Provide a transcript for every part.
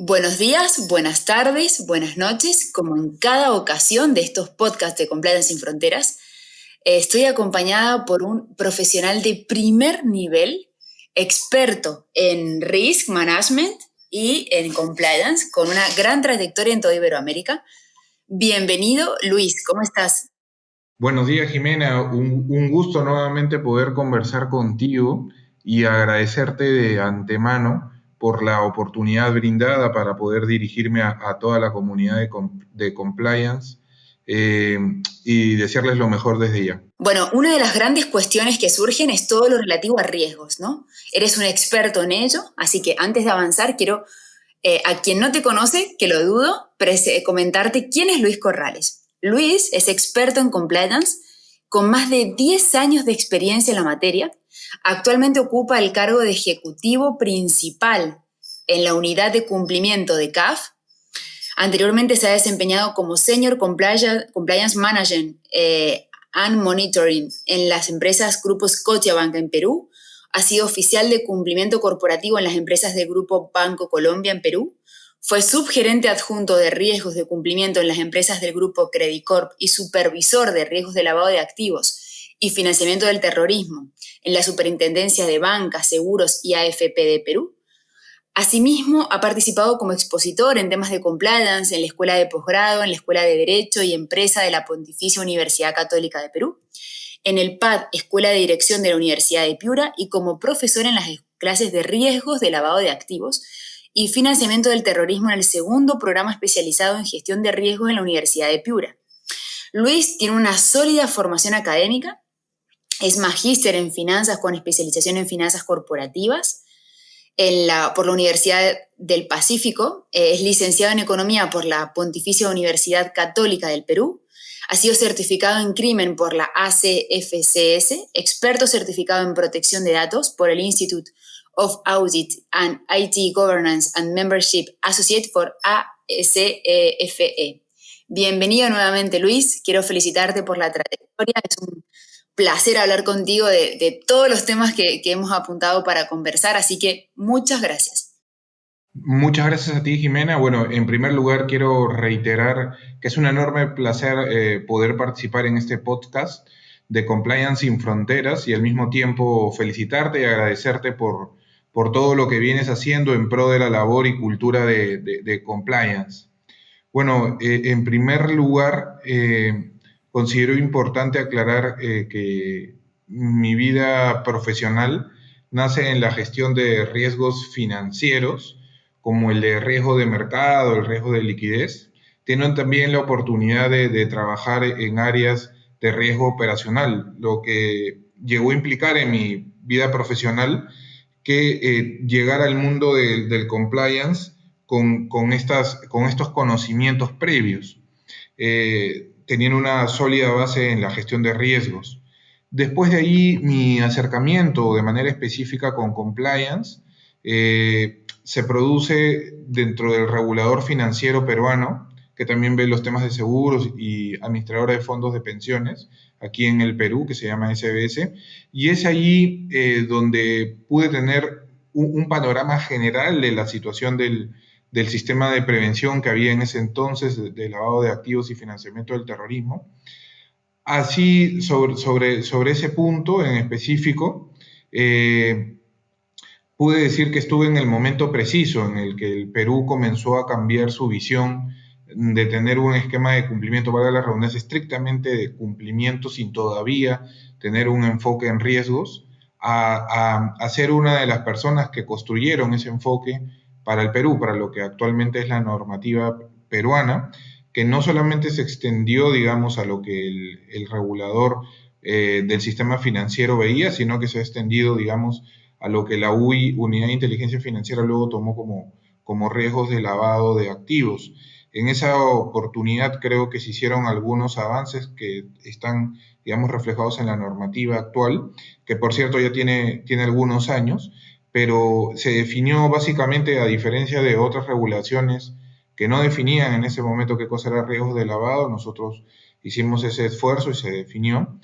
Buenos días, buenas tardes, buenas noches, como en cada ocasión de estos podcasts de Compliance Sin Fronteras. Estoy acompañada por un profesional de primer nivel, experto en Risk Management y en Compliance, con una gran trayectoria en toda Iberoamérica. Bienvenido, Luis, ¿cómo estás? Buenos días, Jimena. Un gusto nuevamente poder conversar contigo y agradecerte de antemano por la oportunidad brindada para poder dirigirme a toda la comunidad de compliance eh, y desearles lo mejor desde ya. Bueno, una de las grandes cuestiones que surgen es todo lo relativo a riesgos, ¿no? Eres un experto en ello, así que antes de avanzar quiero a quien no te conoce, que lo dudo, comentarte quién es Luis Corrales. Luis es experto en compliance con más de 10 años de experiencia en la materia. Actualmente ocupa el cargo de ejecutivo principal en la unidad de cumplimiento de CAF. Anteriormente se ha desempeñado como Senior Compliance Manager and Monitoring en las empresas Grupo Scotiabank en Perú. Ha sido oficial de cumplimiento corporativo en las empresas del Grupo Banco Colombia en Perú. Fue subgerente adjunto de riesgos de cumplimiento en las empresas del Grupo Credit Corp y supervisor de riesgos de lavado de activos y financiamiento del terrorismo en la Superintendencia de Bancas, Seguros y AFP de Perú. Asimismo, ha participado como expositor en temas de compliance en la Escuela de Posgrado, en la Escuela de Derecho y Empresa de la Pontificia Universidad Católica de Perú, en el PAD, Escuela de Dirección de la Universidad de Piura, y como profesor en las clases de riesgos de lavado de activos y financiamiento del terrorismo en el segundo programa especializado en gestión de riesgos en la Universidad de Piura. Luis tiene una sólida formación académica, es magíster en finanzas con especialización en finanzas corporativas, por la Universidad del Pacífico, es licenciado en Economía por la Pontificia Universidad Católica del Perú, ha sido certificado en Crimen por la ACFCS, experto certificado en Protección de Datos por el Institute of Audit and IT Governance and Membership Associate por ASEFE. Bienvenido nuevamente, Luis. Quiero felicitarte por la trayectoria. Es un placer hablar contigo de todos los temas que hemos apuntado para conversar, así que muchas gracias. Muchas gracias a ti, Jimena. Bueno, en primer lugar quiero reiterar que es un enorme placer poder participar en este podcast de Compliance Sin Fronteras y al mismo tiempo felicitarte y agradecerte por todo lo que vienes haciendo en pro de la labor y cultura de compliance. Bueno, en primer lugar, considero importante aclarar que mi vida profesional nace en la gestión de riesgos financieros, como el de riesgo de mercado, el riesgo de liquidez. Tienen también la oportunidad de trabajar en áreas de riesgo operacional, lo que llegó a implicar en mi vida profesional que llegar al mundo del compliance con estos conocimientos previos, teniendo una sólida base en la gestión de riesgos. Después de ahí, mi acercamiento de manera específica con compliance se produce dentro del regulador financiero peruano, que también ve los temas de seguros y administradora de fondos de pensiones, aquí en el Perú, que se llama SBS, y es allí donde pude tener un panorama general de la situación del sistema de prevención que había en ese entonces de lavado de activos y financiamiento del terrorismo. Así, sobre ese punto en específico, pude decir que estuve en el momento preciso en el que el Perú comenzó a cambiar su visión de tener un esquema de cumplimiento, valga la redundancia, estrictamente de cumplimiento sin todavía tener un enfoque en riesgos, a ser una de las personas que construyeron ese enfoque para el Perú, para lo que actualmente es la normativa peruana, que no solamente se extendió, digamos, a lo que el regulador del sistema financiero veía, sino que se ha extendido, digamos, a lo que la UI, Unidad de Inteligencia Financiera, luego tomó como riesgos de lavado de activos. En esa oportunidad creo que se hicieron algunos avances que están, digamos, reflejados en la normativa actual, que por cierto ya tiene algunos años, pero se definió básicamente, a diferencia de otras regulaciones que no definían en ese momento qué cosa era riesgos de lavado, nosotros hicimos ese esfuerzo y se definió.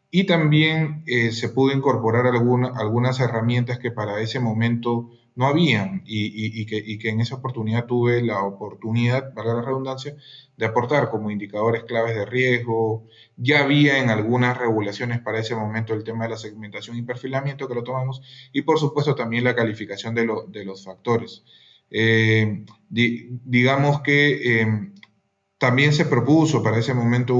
Y también se pudo incorporar algunas herramientas que para ese momento no habían, y que en esa oportunidad tuve la oportunidad, valga la redundancia, de aportar como indicadores claves de riesgo. Ya había en algunas regulaciones para ese momento el tema de la segmentación y perfilamiento que lo tomamos, y por supuesto también la calificación de los factores. Digamos que también se propuso para ese momento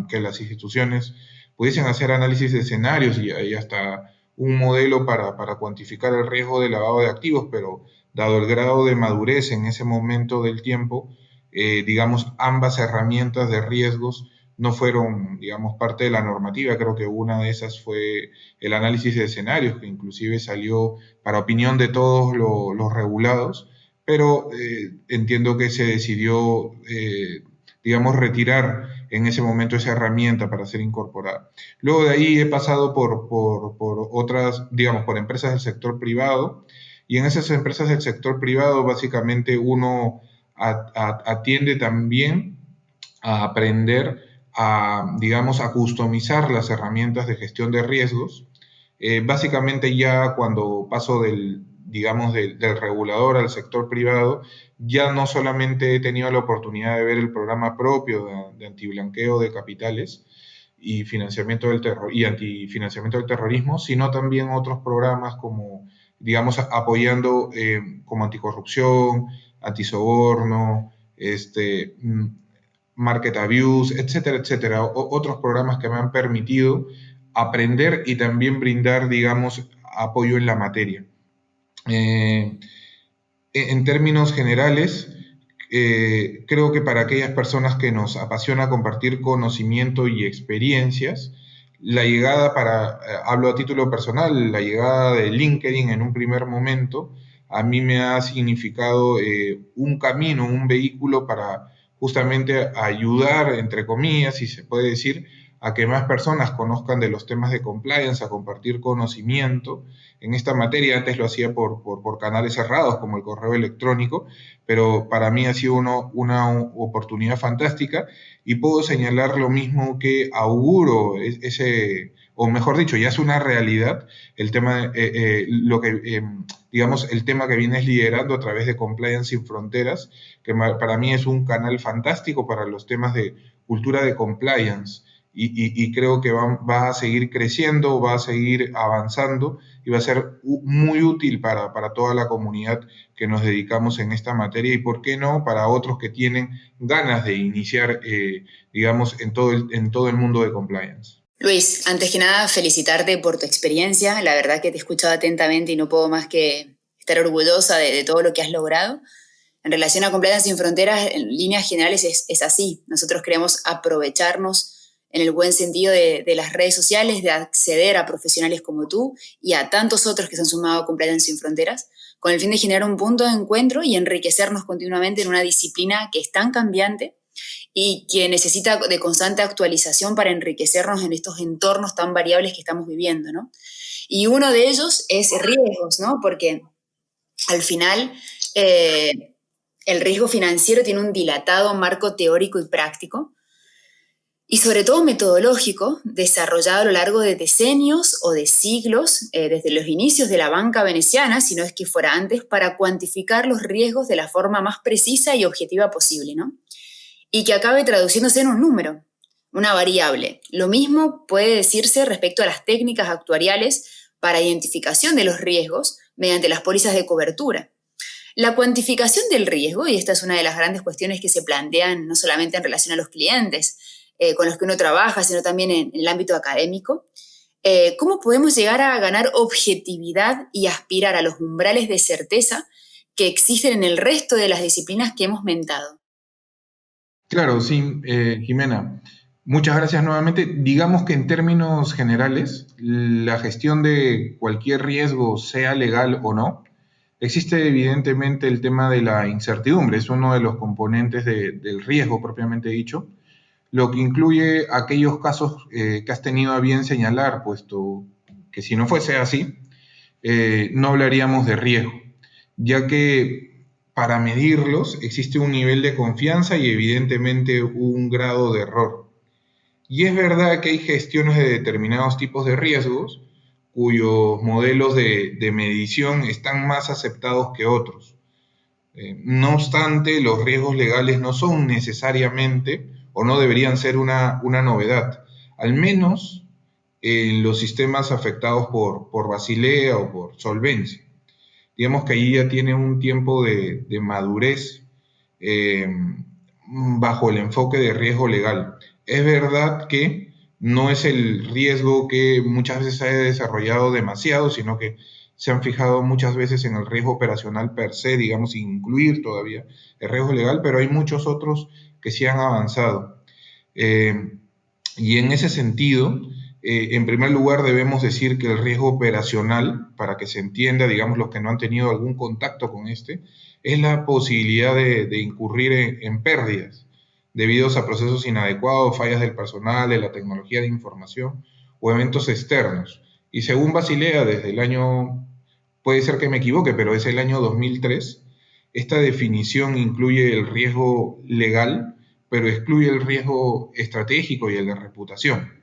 que las instituciones pudiesen hacer análisis de escenarios y hasta un modelo para cuantificar el riesgo de lavado de activos, pero dado el grado de madurez en ese momento del tiempo, digamos, ambas herramientas de riesgos no fueron, digamos, parte de la normativa. Creo que una de esas fue el análisis de escenarios, que inclusive salió para opinión de todos los regulados, pero entiendo que se decidió, digamos, retirar en ese momento esa herramienta para ser incorporada. Luego de ahí he pasado por otras, digamos, por empresas del sector privado, y en esas empresas del sector privado básicamente uno atiende también a aprender a, digamos, a customizar las herramientas de gestión de riesgos. Básicamente ya cuando paso digamos, del regulador al sector privado, ya no solamente he tenido la oportunidad de ver el programa propio de antiblanqueo de capitales y financiamiento y antifinanciamiento del terrorismo, sino también otros programas como, digamos, apoyando como anticorrupción, antisoborno, market abuse, etcétera, etcétera. Otros programas que me han permitido aprender y también brindar, digamos, apoyo en la materia. En términos generales, creo que para aquellas personas que nos apasiona compartir conocimiento y experiencias, la llegada hablo a título personal, la llegada de LinkedIn en un primer momento, a mí me ha significado un camino, un vehículo para justamente ayudar, entre comillas, si se puede decir, a que más personas conozcan de los temas de compliance, a compartir conocimiento en esta materia. Antes lo hacía por canales cerrados como el correo electrónico, pero para mí ha sido una oportunidad fantástica, y puedo señalar lo mismo que auguro o mejor dicho, ya es una realidad el tema, digamos, el tema que vienes liderando a través de Compliance Sin Fronteras, que para mí es un canal fantástico para los temas de cultura de compliance. Y creo que va a seguir creciendo, va a seguir avanzando y va a ser muy útil para toda la comunidad que nos dedicamos en esta materia, y por qué no para otros que tienen ganas de iniciar, digamos, en todo el mundo de compliance. Luis, antes que nada, felicitarte por tu experiencia. La verdad que te he escuchado atentamente y no puedo más que estar orgullosa de todo lo que has logrado. En relación a Compliance Sin Fronteras, en líneas generales es así. Nosotros queremos aprovecharnos en el buen sentido de las redes sociales, de acceder a profesionales como tú y a tantos otros que se han sumado a Compliance Sin Fronteras, con el fin de generar un punto de encuentro y enriquecernos continuamente en una disciplina que es tan cambiante y que necesita de constante actualización para enriquecernos en estos entornos tan variables que estamos viviendo, ¿no? Y uno de ellos es riesgos, ¿no? Porque al final el riesgo financiero tiene un dilatado marco teórico y práctico, y sobre todo metodológico, desarrollado a lo largo de decenios o de siglos, desde los inicios de la banca veneciana, si no es que fuera antes, para cuantificar los riesgos de la forma más precisa y objetiva posible, ¿no? Y que acabe traduciéndose en un número, una variable. Lo mismo puede decirse respecto a las técnicas actuariales para identificación de los riesgos mediante las pólizas de cobertura. La cuantificación del riesgo, y esta es una de las grandes cuestiones que se plantean no solamente en relación a los clientes con los que uno trabaja, sino también en el ámbito académico, ¿cómo podemos llegar a ganar objetividad y aspirar a los umbrales de certeza que existen en el resto de las disciplinas que hemos mentado? Claro, sí, Jimena. Muchas gracias nuevamente. Digamos que en términos generales, la gestión de cualquier riesgo, sea legal o no, existe evidentemente el tema de la incertidumbre, es uno de los componentes del riesgo propiamente dicho, lo que incluye aquellos casos que has tenido a bien señalar, puesto que si no fuese así, no hablaríamos de riesgo, ya que para medirlos existe un nivel de confianza y evidentemente un grado de error. Y es verdad que hay gestiones de determinados tipos de riesgos cuyos modelos de medición están más aceptados que otros. No obstante, los riesgos legales no son necesariamente o no deberían ser una novedad, al menos en los sistemas afectados por Basilea o por Solvencia. Digamos que ahí ya tiene un tiempo de madurez eh, bajo el enfoque de riesgo legal. Es verdad que no es el riesgo que muchas veces se ha desarrollado demasiado, sino que se han fijado muchas veces en el riesgo operacional per se, digamos, sin incluir todavía el riesgo legal, pero hay muchos otros que sí han avanzado. Y en ese sentido, en primer lugar debemos decir que el riesgo operacional, para que se entienda, digamos, los que no han tenido algún contacto con este, es la posibilidad de incurrir en pérdidas debido a procesos inadecuados, fallas del personal, de la tecnología de información o eventos externos. Y según Basilea, desde el año, puede ser que me equivoque, pero es el año 2003, esta definición incluye el riesgo legal, pero excluye el riesgo estratégico y el de reputación.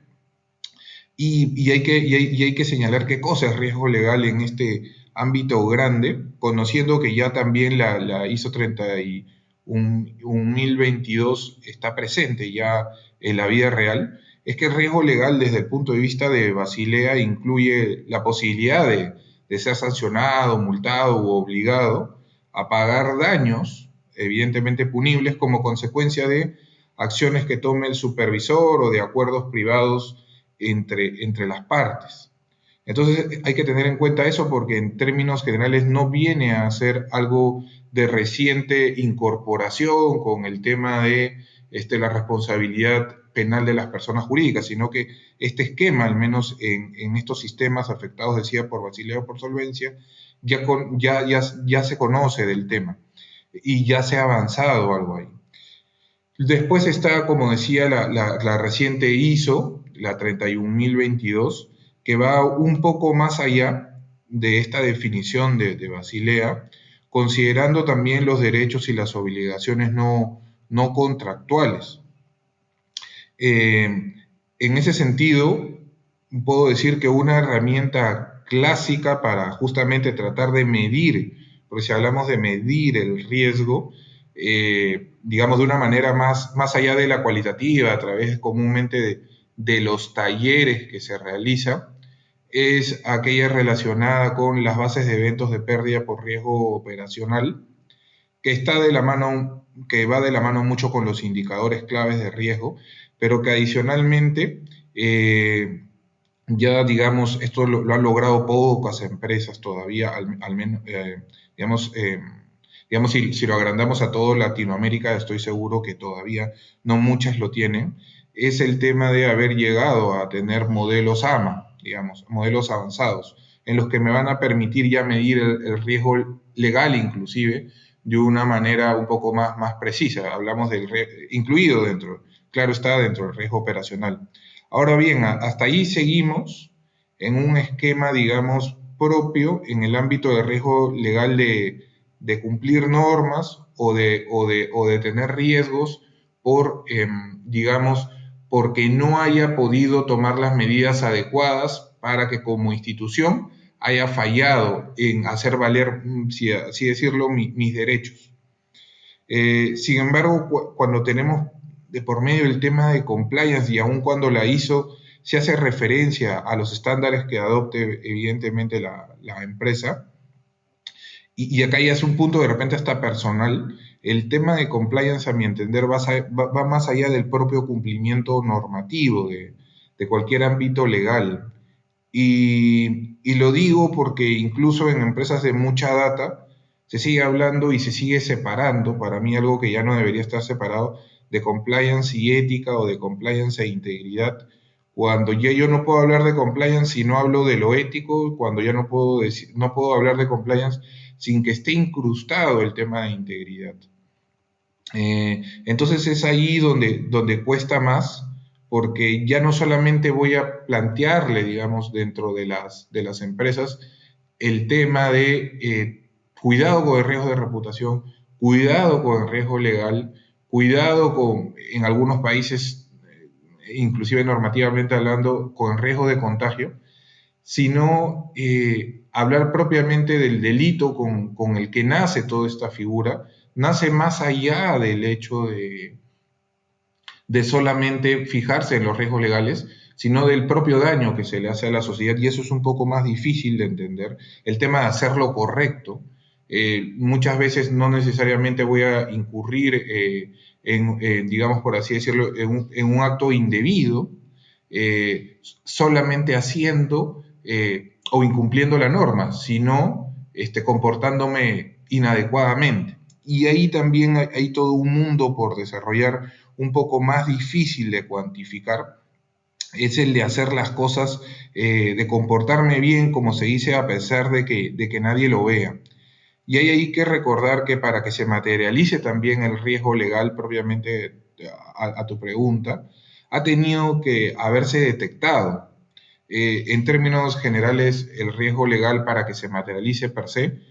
Y hay que señalar qué cosa es riesgo legal en este ámbito grande, conociendo que ya también la ISO 31022 está presente ya en la vida real. Es que el riesgo legal desde el punto de vista de Basilea incluye la posibilidad de ser sancionado, multado u obligado a pagar daños, evidentemente punibles, como consecuencia de acciones que tome el supervisor o de acuerdos privados entre las partes. Entonces hay que tener en cuenta eso porque en términos generales no viene a ser algo de reciente incorporación con el tema de la responsabilidad penal de las personas jurídicas, sino que este esquema, al menos en estos sistemas afectados, decía, por Basilea o por Solvencia, ya se conoce del tema y ya se ha avanzado algo ahí. Después está, como decía, la reciente ISO, la 31022, que va un poco más allá de esta definición de Basilea, considerando también los derechos y las obligaciones no contractuales. En ese sentido, puedo decir que una herramienta clásica para justamente tratar de medir, porque si hablamos de medir el riesgo, digamos de una manera más allá de la cualitativa, a través comúnmente de los talleres que se realizan, es aquella relacionada con las bases de eventos de pérdida por riesgo operacional, que está de la mano, que va de la mano mucho con los indicadores claves de riesgo, pero que adicionalmente ya digamos, esto lo han logrado pocas empresas todavía, al menos, digamos, si lo agrandamos a toda Latinoamérica, estoy seguro que todavía no muchas lo tienen, es el tema de haber llegado a tener modelos AMA, digamos, modelos avanzados, en los que me van a permitir ya medir el riesgo legal inclusive, de una manera un poco más precisa. Hablamos del incluido dentro, claro está, dentro del riesgo operacional. Ahora bien, hasta ahí seguimos en un esquema, digamos, propio en el ámbito del riesgo legal de cumplir normas o de tener riesgos por, digamos, porque no haya podido tomar las medidas adecuadas para que como institución haya fallado en hacer valer, si así decirlo, mis derechos. Sin embargo, cuando tenemos de por medio el tema de compliance y aun cuando la ISO se hace referencia a los estándares que adopte evidentemente la empresa, y acá ya es un punto de repente hasta personal, el tema de compliance a mi entender va más allá del propio cumplimiento normativo de cualquier ámbito legal. Y lo digo porque incluso en empresas de mucha data se sigue hablando y se sigue separando, para mí algo que ya no debería estar separado, de compliance y ética o de compliance e integridad, cuando ya yo no puedo hablar de compliance si no hablo de lo ético, cuando ya no puedo hablar de compliance sin que esté incrustado el tema de integridad. Entonces es ahí donde cuesta más, porque ya no solamente voy a plantearle, digamos, dentro de las empresas el tema de cuidado con el riesgo de reputación, cuidado con el riesgo legal, cuidado con, en algunos países, inclusive normativamente hablando, con el riesgo de contagio, sino hablar propiamente del delito con el que nace toda esta figura, nace más allá del hecho de solamente fijarse en los riesgos legales, sino del propio daño que se le hace a la sociedad, y eso es un poco más difícil de entender. El tema de hacerlo correcto, muchas veces no necesariamente voy a incurrir digamos por así decirlo, en un acto indebido, solamente haciendo o incumpliendo la norma, sino comportándome inadecuadamente. Y ahí también hay todo un mundo por desarrollar un poco más difícil de cuantificar, es el de hacer las cosas, de comportarme bien, como se dice, a pesar de que nadie lo vea. Y hay que recordar que para que se materialice también el riesgo legal propiamente a tu pregunta, ha tenido que haberse detectado. En términos generales, el riesgo legal para que se materialice per se,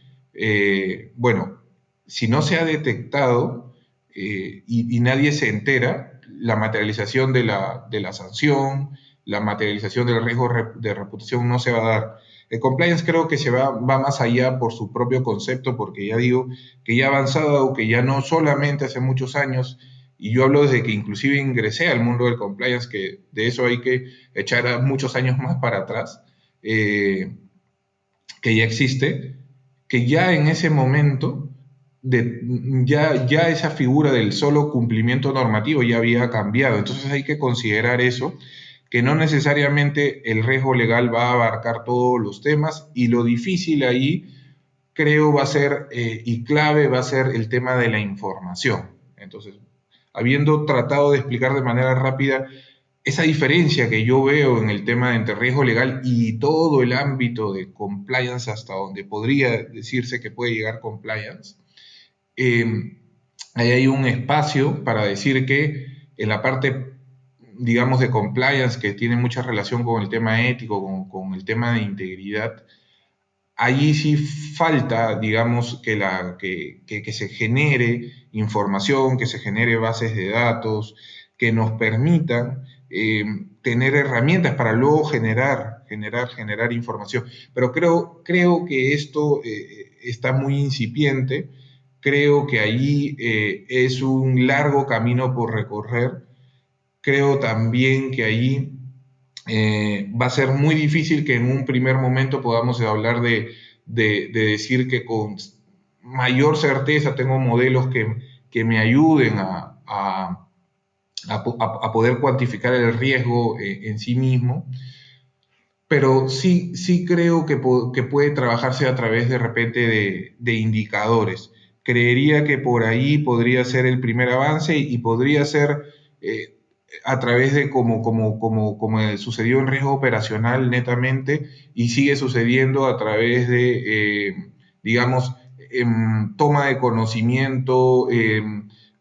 bueno, si no se ha detectado y nadie se entera, la materialización de la sanción, la materialización del riesgo de reputación no se va a dar. El compliance creo que va más allá por su propio concepto, porque ya digo que ya ha avanzado, que ya no solamente hace muchos años, y yo hablo desde que inclusive ingresé al mundo del compliance, que de eso hay que echar a muchos años más para atrás, eh, que ya existe, que ya en ese momento, ya esa figura del solo cumplimiento normativo ya había cambiado. Entonces hay que considerar eso, que no necesariamente el riesgo legal va a abarcar todos los temas, y lo difícil ahí creo va a ser, y clave va a ser el tema de la información. Entonces, habiendo tratado de explicar de manera rápida esa diferencia que yo veo en el tema entre riesgo legal y todo el ámbito de compliance, hasta donde podría decirse que puede llegar compliance, eh, ahí hay un espacio para decir que en la parte, digamos, de compliance, que tiene mucha relación con el tema ético, con el tema de integridad, allí sí falta, digamos, que se genere información, que se genere bases de datos, que nos permitan tener herramientas para luego generar información. Pero creo que esto está muy incipiente, creo que allí es un largo camino por recorrer, creo también que allí va a ser muy difícil que en un primer momento podamos hablar de decir que con mayor certeza tengo modelos que me ayuden a poder cuantificar el riesgo en sí mismo, pero sí creo que puede trabajarse a través de repente de indicadores. Creería que por ahí podría ser el primer avance y podría ser eh, a través de como sucedió en riesgo operacional netamente, y sigue sucediendo a través de, digamos, toma de conocimiento,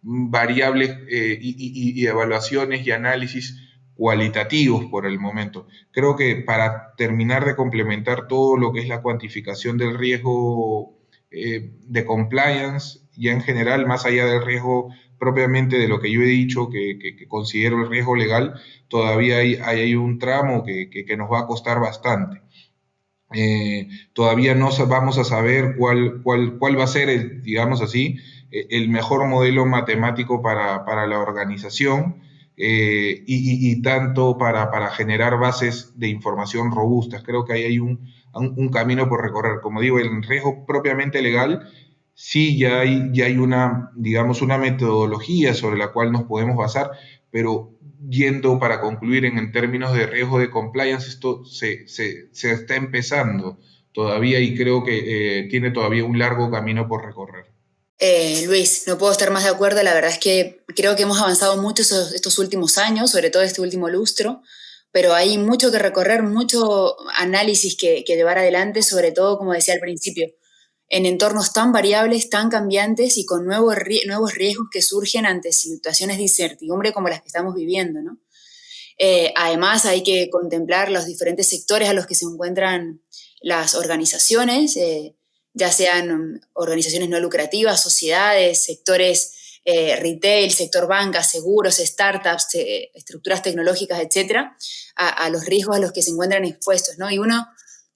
variables y evaluaciones y análisis cualitativos por el momento. Creo que para terminar de complementar todo lo que es la cuantificación del riesgo de compliance, ya en general, más allá del riesgo propiamente de lo que yo he dicho, que considero el riesgo legal, todavía hay un tramo que nos va a costar bastante. Todavía no vamos a saber cuál va a ser, digamos así, el mejor modelo matemático para la organización, y tanto para generar bases de información robustas. Creo que ahí hay un camino por recorrer. Como digo, el riesgo propiamente legal, sí ya hay una, digamos, una metodología sobre la cual nos podemos basar, pero yendo para concluir en términos de riesgo de compliance, esto se está empezando todavía, y creo que tiene todavía un largo camino por recorrer. Luis, no puedo estar más de acuerdo. La verdad es que creo que hemos avanzado mucho estos últimos años, sobre todo este último lustro, pero hay mucho que recorrer, mucho análisis que llevar adelante, sobre todo, como decía al principio, en entornos tan variables, tan cambiantes y con nuevos riesgos que surgen ante situaciones de incertidumbre como las que estamos viviendo, ¿no? Además, hay que contemplar los diferentes sectores a los que se encuentran las organizaciones, ya sean organizaciones no lucrativas, sociedades, sectores retail, sector banca, seguros, startups, estructuras tecnológicas, etcétera, a los riesgos a los que se encuentran expuestos, ¿no? Y uno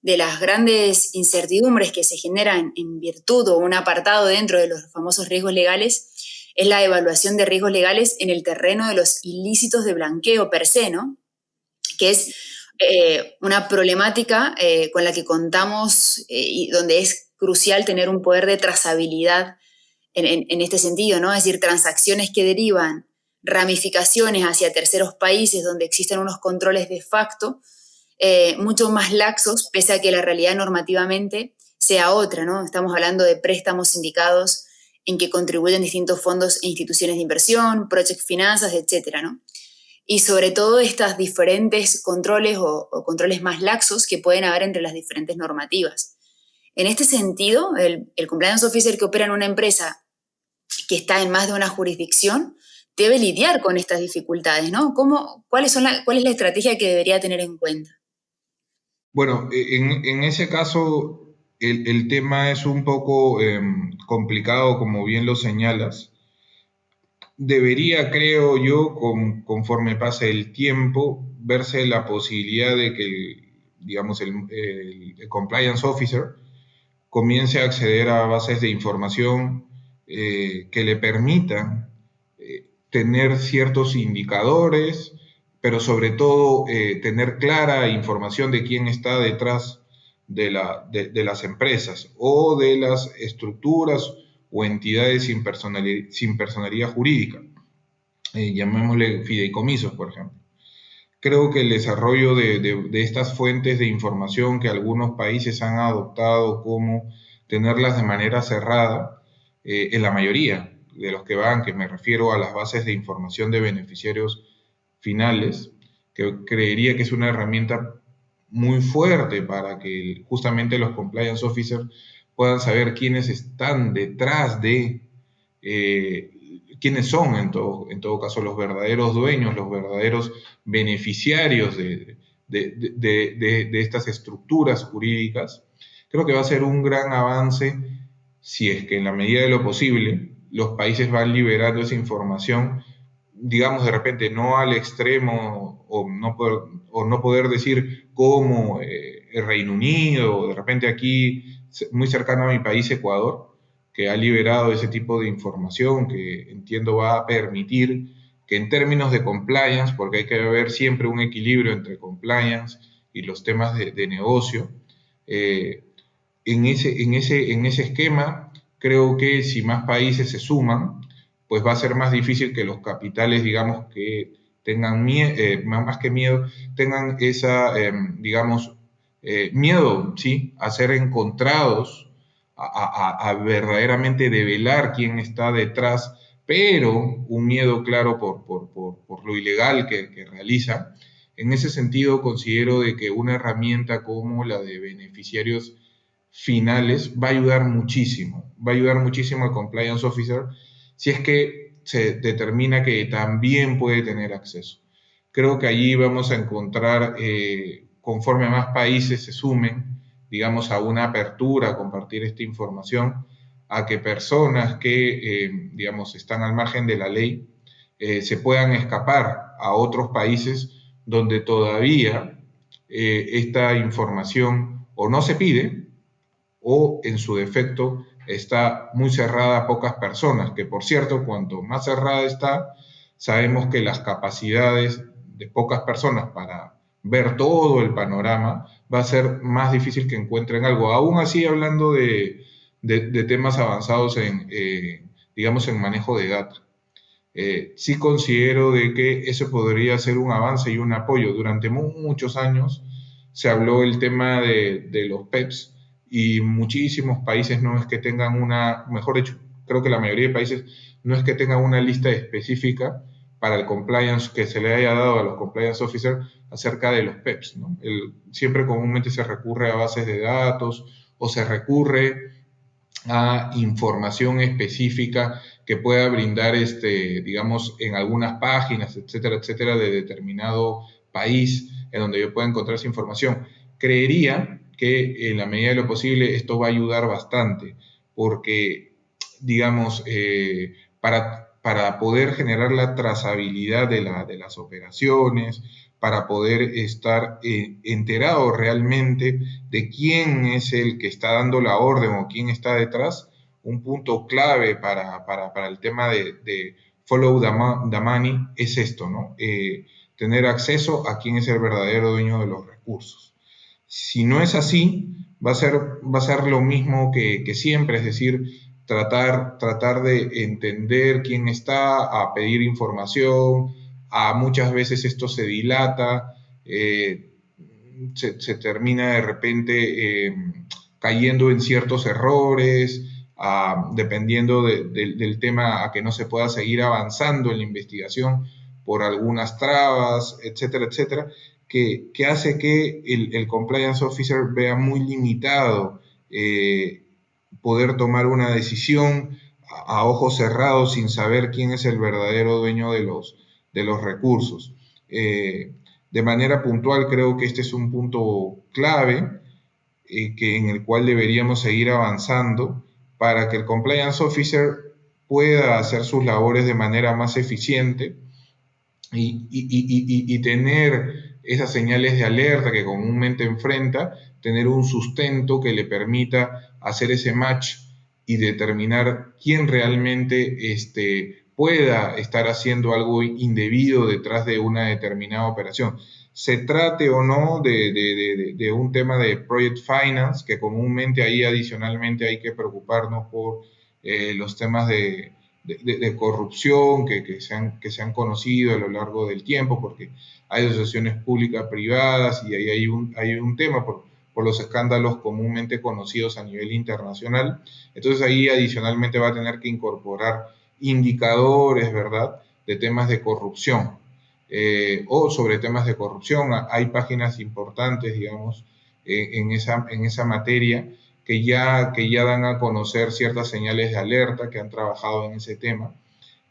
de las grandes incertidumbres que se generan en virtud o un apartado dentro de los famosos riesgos legales es la evaluación de riesgos legales en el terreno de los ilícitos de blanqueo per se, ¿no? Que es una problemática con la que contamos y donde es crucial tener un poder de trazabilidad en este sentido, ¿no? Es decir, transacciones que derivan ramificaciones hacia terceros países donde existen unos controles de facto mucho más laxos, pese a que la realidad normativamente sea otra, ¿no? Estamos hablando de préstamos sindicados en que contribuyen distintos fondos e instituciones de inversión, project finanzas, etcétera, ¿no? Y sobre todo estas diferentes controles o controles más laxos que pueden haber entre las diferentes normativas. En este sentido, el compliance officer que opera en una empresa que está en más de una jurisdicción debe lidiar con estas dificultades, ¿no? ¿Cuál es la estrategia que debería tener en cuenta? Bueno, en ese caso el tema es un poco complicado, como bien lo señalas. Debería, creo yo, conforme pase el tiempo, verse la posibilidad de que, digamos, el compliance officer comience a acceder a bases de información que le permitan tener ciertos indicadores, pero sobre todo tener clara información de quién está detrás de las empresas o de las estructuras o entidades sin personalidad jurídica, llamémosle fideicomisos, por ejemplo. Creo que el desarrollo de estas fuentes de información que algunos países han adoptado como tenerlas de manera cerrada, en la mayoría de los que van, que me refiero a las bases de información de beneficiarios finales, que creería que es una herramienta muy fuerte para que justamente los compliance officers puedan saber quiénes están detrás de eh, quiénes son en todo caso los verdaderos dueños, los verdaderos beneficiarios de estas estructuras jurídicas. Creo que va a ser un gran avance si es que en la medida de lo posible los países van liberando esa información, digamos de repente no al extremo o no poder decir como el Reino Unido, o de repente aquí muy cercano a mi país, Ecuador, que ha liberado ese tipo de información que entiendo va a permitir que en términos de compliance, porque hay que haber siempre un equilibrio entre compliance y los temas de negocio, eh, en ese esquema creo que si más países se suman, pues va a ser más difícil que los capitales, digamos, que tengan miedo, más que miedo, tengan esa, digamos, miedo, ¿sí?, a ser encontrados, a verdaderamente develar quién está detrás, pero un miedo claro por lo ilegal que realiza. En ese sentido, considero de que una herramienta como la de beneficiarios finales va a ayudar muchísimo al compliance officer si es que se determina que también puede tener acceso. Creo que allí vamos a encontrar, conforme más países se sumen, digamos, a una apertura a compartir esta información, a que personas que, digamos, están al margen de la ley, se puedan escapar a otros países donde todavía esta información o no se pide o en su defecto está muy cerrada a pocas personas, que por cierto, cuanto más cerrada está, sabemos que las capacidades de pocas personas para ver todo el panorama va a ser más difícil que encuentren algo. Aún así, hablando de temas avanzados digamos, en manejo de datos. Sí considero de que eso podría ser un avance y un apoyo. Durante muchos años se habló el tema de los PEPs y muchísimos países no es que tengan una, mejor dicho, creo que la mayoría de países no es que tengan una lista específica para el compliance que se le haya dado a los compliance officers acerca de los PEPs, ¿no? Siempre comúnmente se recurre a bases de datos o se recurre a información específica que pueda brindar, digamos, en algunas páginas, etcétera, etcétera, de determinado país en donde yo pueda encontrar esa información. Creería que en la medida de lo posible esto va a ayudar bastante, porque, digamos, para poder generar la trazabilidad de las operaciones, para poder estar enterado realmente de quién es el que está dando la orden o quién está detrás. Un punto clave para el tema de follow the money es esto, ¿no? Tener acceso a quién es el verdadero dueño de los recursos. Si no es así, va a ser lo mismo que siempre, es decir, tratar de entender quién está, a pedir información, a muchas veces esto se dilata, se termina de repente cayendo en ciertos errores, dependiendo del tema a que no se pueda seguir avanzando en la investigación por algunas trabas, etcétera, etcétera, que hace que el compliance officer vea muy limitado poder tomar una decisión a ojos cerrados sin saber quién es el verdadero dueño de los recursos. De manera puntual creo que este es un punto clave en el cual deberíamos seguir avanzando para que el compliance officer pueda hacer sus labores de manera más eficiente y tener esas señales de alerta que comúnmente enfrenta, tener un sustento que le permita hacer ese match y determinar quién realmente pueda estar haciendo algo indebido detrás de una determinada operación. Se trate o no de un tema de project finance, que comúnmente ahí adicionalmente hay que preocuparnos por los temas de corrupción que se han conocido a lo largo del tiempo, porque hay asociaciones públicas privadas y ahí hay un tema por los escándalos comúnmente conocidos a nivel internacional. Entonces ahí adicionalmente va a tener que incorporar indicadores, ¿verdad?, de temas de corrupción o sobre temas de corrupción. Hay páginas importantes, digamos, en esa materia que ya dan a conocer ciertas señales de alerta, que han trabajado en ese tema,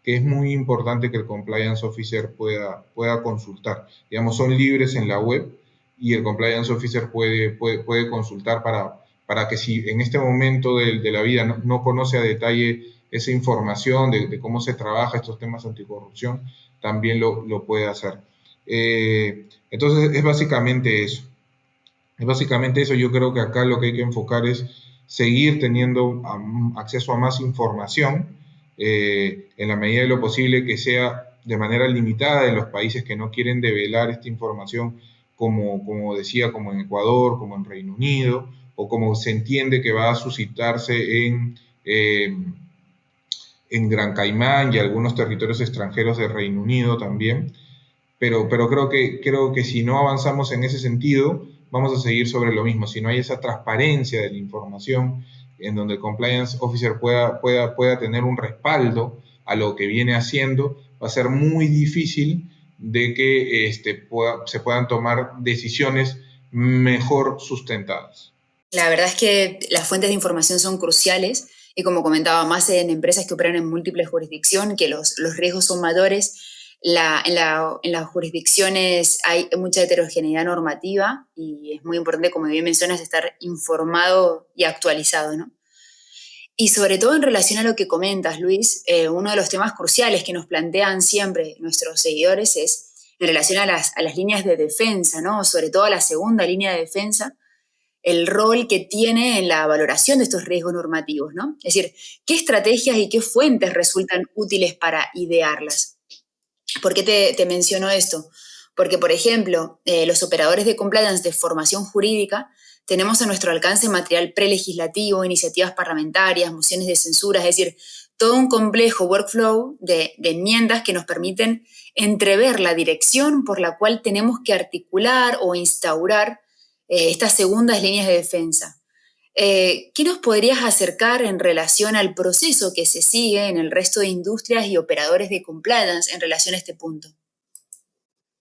que es muy importante que el compliance officer pueda consultar. Digamos, son libres en la web y el compliance officer puede consultar para que si en este momento de la vida no conoce a detalle esa información de cómo se trabaja estos temas anticorrupción, también lo puede hacer. Entonces, es básicamente eso. Es básicamente eso. Yo creo que acá lo que hay que enfocar es seguir teniendo acceso a más información en la medida de lo posible, que sea de manera limitada en los países que no quieren develar esta información, como decía, como en Ecuador, como en Reino Unido, o como se entiende que va a suscitarse en Gran Caimán y algunos territorios extranjeros del Reino Unido también. Pero creo que si no avanzamos en ese sentido, vamos a seguir sobre lo mismo. Si no hay esa transparencia de la información en donde el compliance officer pueda tener un respaldo a lo que viene haciendo, va a ser muy difícil de que se puedan tomar decisiones mejor sustentadas. La verdad es que las fuentes de información son cruciales y como comentaba, más en empresas que operan en múltiples jurisdicciones, que los riesgos son mayores. En las jurisdicciones hay mucha heterogeneidad normativa y es muy importante, como bien mencionas, estar informado y actualizado, ¿no? Y sobre todo en relación a lo que comentas, Luis, uno de los temas cruciales que nos plantean siempre nuestros seguidores es en relación a las líneas de defensa, ¿no? Sobre todo a la segunda línea de defensa, el rol que tiene en la valoración de estos riesgos normativos, ¿no? Es decir, ¿qué estrategias y qué fuentes resultan útiles para idearlas? ¿Por qué te menciono esto? Porque, por ejemplo, los operadores de compliance de formación jurídica tenemos a nuestro alcance material prelegislativo, iniciativas parlamentarias, mociones de censura, es decir, todo un complejo workflow de enmiendas que nos permiten entrever la dirección por la cual tenemos que articular o instaurar estas segundas líneas de defensa. ¿Qué nos podrías acercar en relación al proceso que se sigue en el resto de industrias y operadores de compliance en relación a este punto?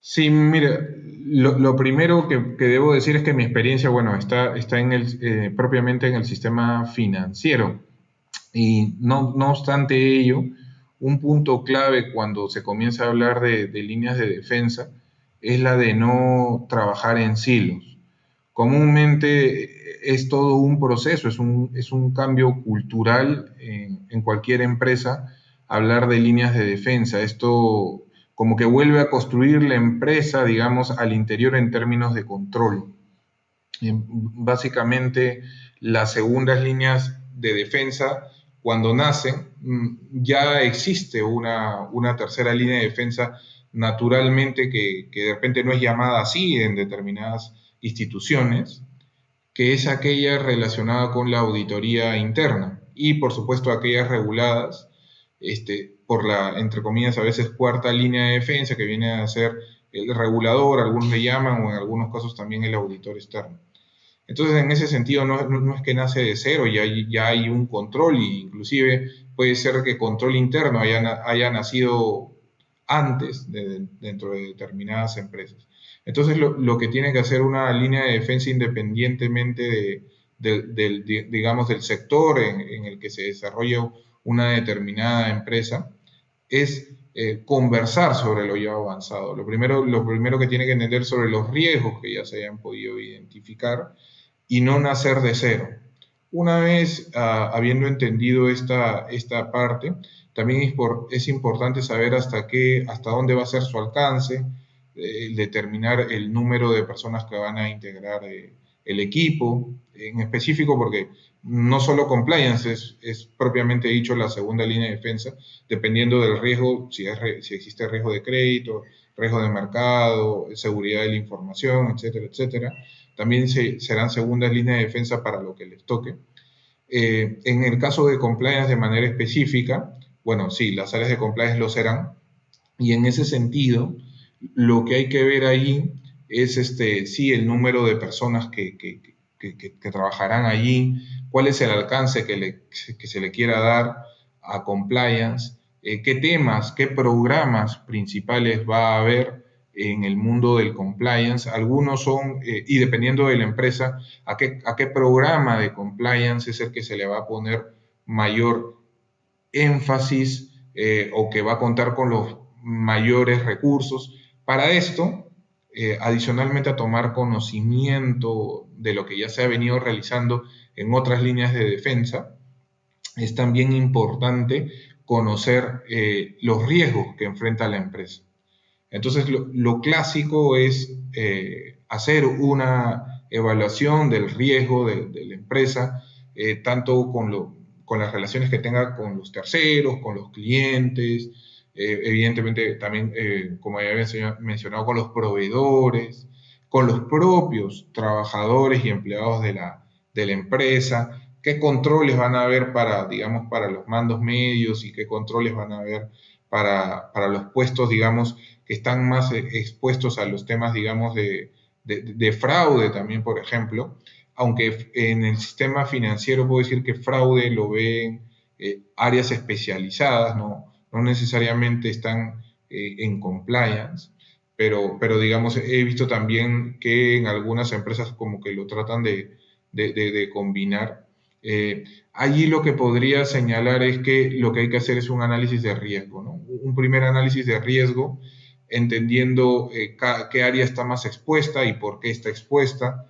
Sí, mire, lo primero que debo decir es que mi experiencia, bueno, está propiamente en el sistema financiero. Y no obstante ello, un punto clave cuando se comienza a hablar de líneas de defensa es la de no trabajar en silos. Comúnmente es todo un proceso, es un cambio cultural en cualquier empresa hablar de líneas de defensa. Esto como que vuelve a construir la empresa, digamos, al interior en términos de control. Básicamente, las segundas líneas de defensa, cuando nacen, ya existe una tercera línea de defensa naturalmente que de repente no es llamada así en determinadas instituciones, que es aquella relacionada con la auditoría interna y, por supuesto, aquellas reguladas por la, entre comillas, a veces cuarta línea de defensa, que viene a ser el regulador, algunos le llaman, o en algunos casos también el auditor externo. Entonces, en ese sentido, no es que nace de cero, ya hay un control, e inclusive puede ser que control interno haya nacido antes dentro de determinadas empresas. Entonces, lo que tiene que hacer una línea de defensa independientemente digamos, del sector en el que se desarrolla una determinada empresa, es conversar sobre lo ya avanzado. Lo primero que tiene que entender sobre los riesgos que ya se hayan podido identificar y no nacer de cero. Una vez habiendo entendido esta parte, también es importante saber hasta dónde va a ser su alcance, determinar el número de personas que van a integrar el equipo, en específico porque no solo compliance es propiamente dicho la segunda línea de defensa, dependiendo del riesgo, si existe riesgo de crédito, riesgo de mercado, seguridad de la información, etcétera, etcétera. También serán segundas líneas de defensa para lo que les toque. En el caso de compliance de manera específica, bueno, sí, las áreas de compliance lo serán, y en ese sentido, lo que hay que ver ahí es sí, el número de personas que trabajarán allí, cuál es el alcance que se le quiera dar a compliance, qué temas, qué programas principales va a haber en el mundo del compliance. Algunos son, y dependiendo de la empresa, a qué programa de compliance es el que se le va a poner mayor énfasis o que va a contar con los mayores recursos. Para esto, adicionalmente a tomar conocimiento de lo que ya se ha venido realizando en otras líneas de defensa, es también importante conocer los riesgos que enfrenta la empresa. Entonces, lo clásico es hacer una evaluación del riesgo de la empresa, tanto con las relaciones que tenga con los terceros, con los clientes, evidentemente también, como ya había mencionado, con los proveedores, con los propios trabajadores y empleados de la empresa, qué controles van a haber digamos, para los mandos medios y qué controles van a haber para los puestos, digamos, que están más expuestos a los temas, digamos, de fraude también, por ejemplo, aunque en el sistema financiero puedo decir que fraude lo ven áreas especializadas, no necesariamente están en compliance, pero digamos, he visto también que en algunas empresas como que lo tratan de combinar. Allí lo que podría señalar es que lo que hay que hacer es un análisis de riesgo, ¿no? Un primer análisis de riesgo, entendiendo qué área está más expuesta y por qué está expuesta,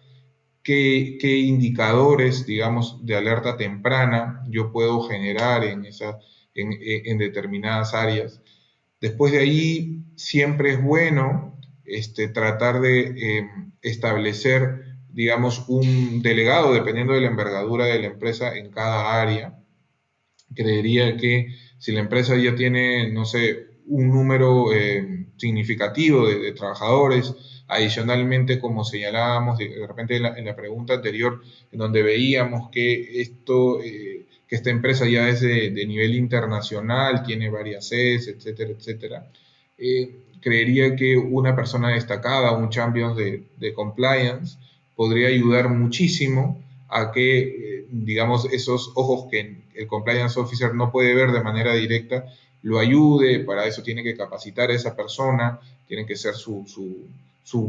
qué indicadores, digamos, de alerta temprana yo puedo generar en determinadas áreas. Después de ahí, siempre es bueno tratar de establecer, digamos, un delegado, dependiendo de la envergadura de la empresa en cada área. Creería que si la empresa ya tiene, no sé, un número significativo de trabajadores, adicionalmente, como señalábamos de repente en la pregunta anterior, en donde veíamos que que esta empresa ya es de nivel internacional, tiene varias sedes, etcétera, etcétera, creería que una persona destacada, un champion de compliance, podría ayudar muchísimo a que, digamos, esos ojos que el compliance officer no puede ver de manera directa, lo ayude. Para eso tiene que capacitar a esa persona, tiene que ser su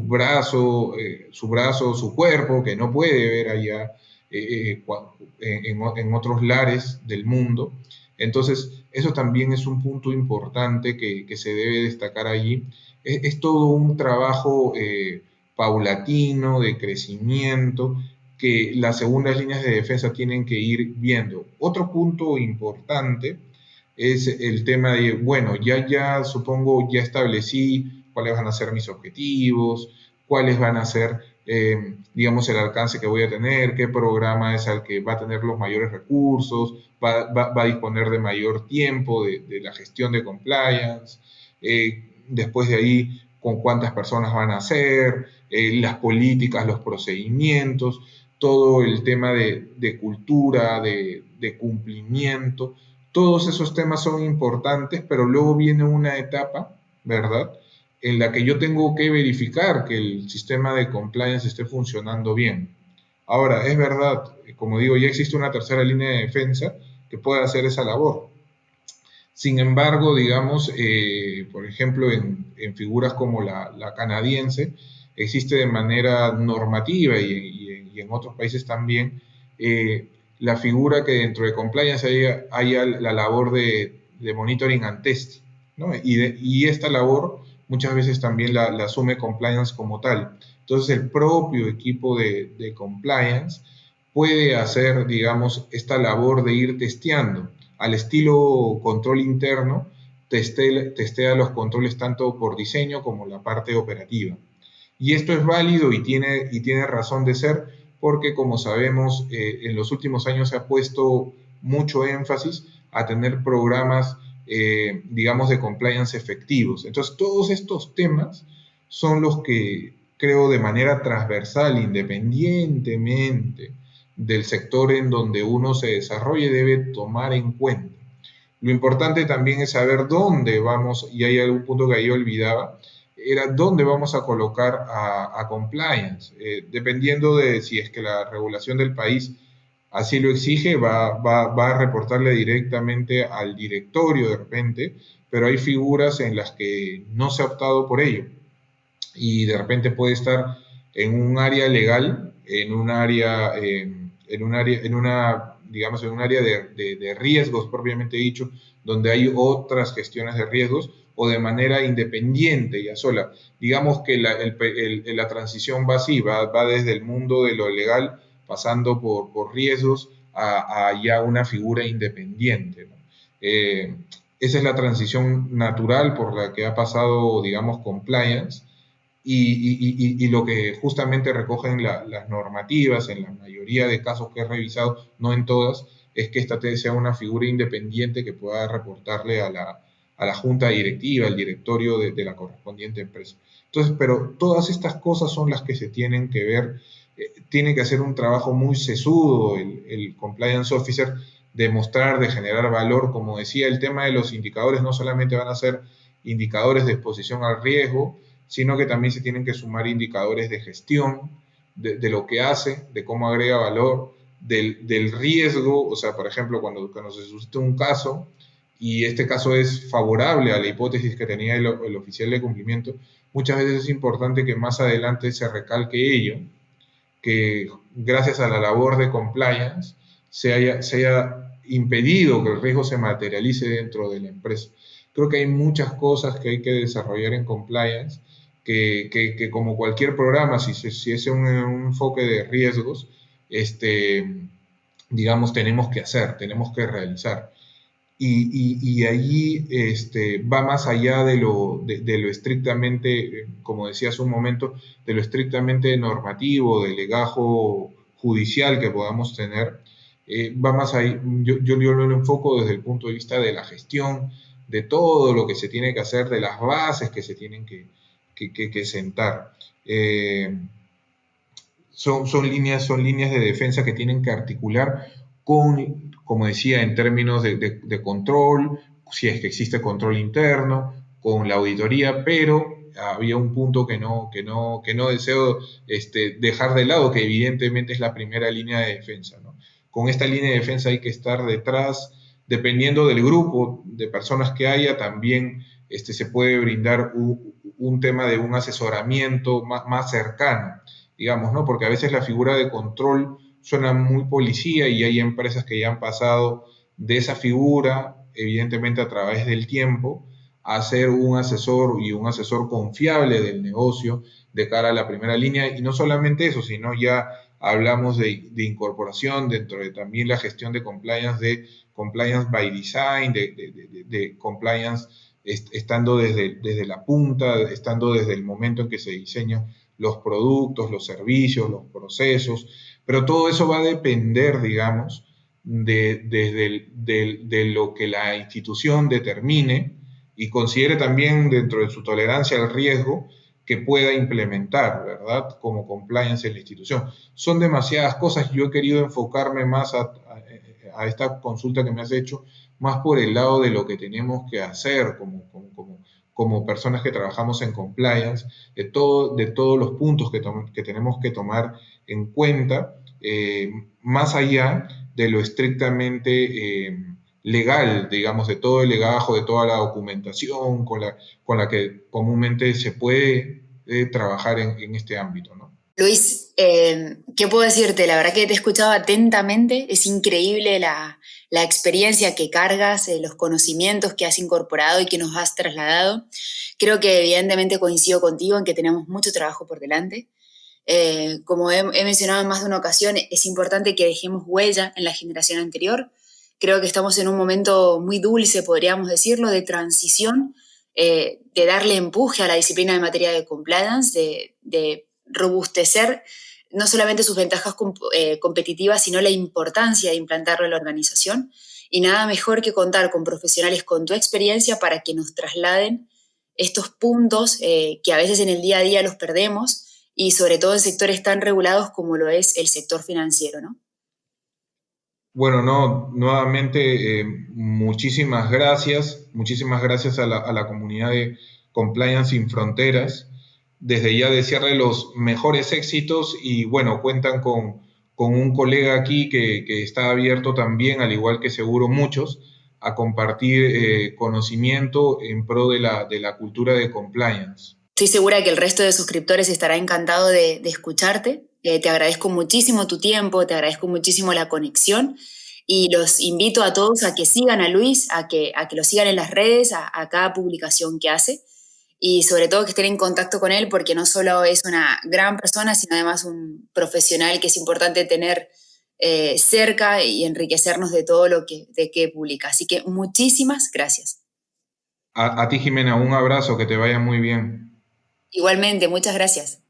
brazo, su cuerpo, que no puede ver allá en otros lares del mundo. Entonces, eso también es un punto importante que se debe destacar allí. Es todo un trabajo paulatino, de crecimiento, que las segundas líneas de defensa tienen que ir viendo. Otro punto importante es el tema de, bueno, ya supongo, ya establecí cuáles van a ser mis objetivos, cuáles van a ser, digamos, el alcance que voy a tener, qué programa es el que va a tener los mayores recursos, va a disponer de mayor tiempo de la gestión de compliance, después de ahí, con cuántas personas van a ser, las políticas, los procedimientos, todo el tema de cultura, de cumplimiento. Todos esos temas son importantes, pero luego viene una etapa, ¿verdad?, en la que yo tengo que verificar que el sistema de compliance esté funcionando bien. Ahora, es verdad, como digo, ya existe una tercera línea de defensa que puede hacer esa labor. Sin embargo, digamos, por ejemplo, en figuras como la canadiense, existe de manera normativa y en otros países también la figura que dentro de compliance haya la labor de monitoring and testing, ¿no? Y esta labor muchas veces también la asume compliance como tal. Entonces, el propio equipo de compliance puede hacer, digamos, esta labor de ir testeando al estilo control interno, testea los controles tanto por diseño como la parte operativa. Y esto es válido y tiene razón de ser porque, como sabemos, en los últimos años se ha puesto mucho énfasis a tener programas, digamos, de compliance efectivos. Entonces, todos estos temas son los que creo de manera transversal, independientemente del sector en donde uno se desarrolle, debe tomar en cuenta. Lo importante también es saber dónde vamos, y hay algún punto que ahí olvidaba, era dónde vamos a colocar a compliance. Dependiendo de si es que la regulación del país así lo exige, va a reportarle directamente al directorio de repente, pero hay figuras en las que no se ha optado por ello y de repente puede estar en un área legal, digamos, en un área de riesgos propiamente dicho, donde hay otras gestiones de riesgos o de manera independiente ya sola. Digamos que la transición va así, va desde el mundo de lo legal, pasando por riesgos, a ya una figura independiente, ¿no? Esa es la transición natural por la que ha pasado, digamos, compliance y lo que justamente recogen las normativas en la mayoría de casos que he revisado, no en todas, es que esta sea una figura independiente que pueda reportarle a la junta directiva, al directorio de la correspondiente empresa. Entonces, pero todas estas cosas son las que se tienen que ver, tiene que hacer un trabajo muy sesudo el compliance officer de mostrar, de generar valor. Como decía, el tema de los indicadores no solamente van a ser indicadores de exposición al riesgo, sino que también se tienen que sumar indicadores de gestión, de lo que hace, de cómo agrega valor, del riesgo, o sea, por ejemplo, cuando se suscita un caso y este caso es favorable a la hipótesis que tenía el oficial de cumplimiento, muchas veces es importante que más adelante se recalque ello, que gracias a la labor de compliance se haya impedido que el riesgo se materialice dentro de la empresa. Creo que hay muchas cosas que hay que desarrollar en compliance que como cualquier programa, si es un enfoque de riesgos, digamos, tenemos que hacer, tenemos que realizar. Y allí va más allá de lo estrictamente, como decía hace un momento, de lo estrictamente normativo, del legajo judicial que podamos tener. Va más ahí, yo lo enfoco desde el punto de vista de la gestión, de todo lo que se tiene que hacer, de las bases que se tienen que sentar. Son líneas de defensa que tienen que articular con, como decía, en términos de control, si es que existe control interno, con la auditoría, pero había un punto que no deseo dejar de lado, que evidentemente es la primera línea de defensa, ¿no? Con esta línea de defensa hay que estar detrás, dependiendo del grupo de personas que haya, también se puede brindar un tema de un asesoramiento más cercano, digamos, ¿no? Porque a veces la figura de control suena muy policía y hay empresas que ya han pasado de esa figura, evidentemente a través del tiempo, a ser un asesor confiable del negocio de cara a la primera línea. Y no solamente eso, sino ya hablamos de incorporación dentro de también la gestión de compliance by design, de compliance estando desde la punta, estando desde el momento en que se diseñan los productos, los servicios, los procesos, pero todo eso va a depender, digamos, de lo que la institución determine y considere también dentro de su tolerancia al riesgo que pueda implementar, ¿verdad? Como compliance en la institución. Son demasiadas cosas. Yo he querido enfocarme más a esta consulta que me has hecho, más por el lado de lo que tenemos que hacer como personas que trabajamos en compliance, de todos los puntos que tenemos que tomar en cuenta, más allá de lo estrictamente legal, digamos, de todo el legajo, de toda la documentación con la que comúnmente se puede trabajar en este ámbito, ¿no? Luis, ¿qué puedo decirte? La verdad que te he escuchado atentamente, es increíble la experiencia que cargas, los conocimientos que has incorporado y que nos has trasladado. Creo que evidentemente coincido contigo en que tenemos mucho trabajo por delante. Como he mencionado en más de una ocasión, es importante que dejemos huella en la generación anterior. Creo que estamos en un momento muy dulce, podríamos decirlo, de transición, de darle empuje a la disciplina de materia de compliance, de robustecer no solamente sus ventajas competitivas, sino la importancia de implantarlo en la organización. Y nada mejor que contar con profesionales con tu experiencia para que nos trasladen estos puntos que a veces en el día a día los perdemos y sobre todo en sectores tan regulados como lo es el sector financiero, ¿no? Bueno, no, nuevamente muchísimas gracias a la comunidad de Compliance Sin Fronteras. Desde ya desearle los mejores éxitos y bueno, cuentan con un colega aquí que está abierto también, al igual que seguro muchos, a compartir conocimiento en pro de la cultura de compliance. Estoy segura que el resto de suscriptores estará encantado de escucharte. Te agradezco muchísimo tu tiempo, te agradezco muchísimo la conexión y los invito a todos a que sigan a Luis, a que lo sigan en las redes, a cada publicación que hace y sobre todo que estén en contacto con él porque no solo es una gran persona, sino además un profesional que es importante tener cerca y enriquecernos de todo de que publica. Así que muchísimas gracias. A ti, Jimena, un abrazo, que te vaya muy bien. Igualmente, muchas gracias.